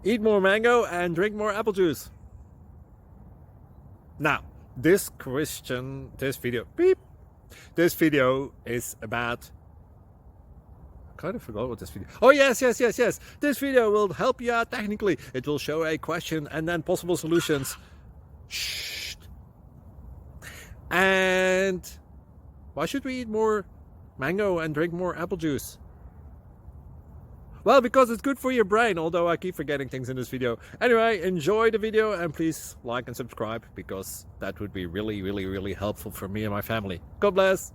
Eat more mango and drink more apple juice. Now, this video is about, I kind of forgot what this video. Oh, yes. This video will help you out technically. It will show a question and then possible solutions. Shh. And why should we eat more mango and drink more apple juice? Well, because it's good for your brain, although I keep forgetting things in this video. Anyway, enjoy the video and please like and subscribe, because that would be really helpful for me and my family. God bless!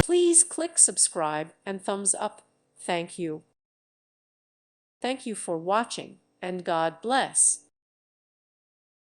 Please click subscribe and thumbs up. Thank you. Thank you for watching, and God bless.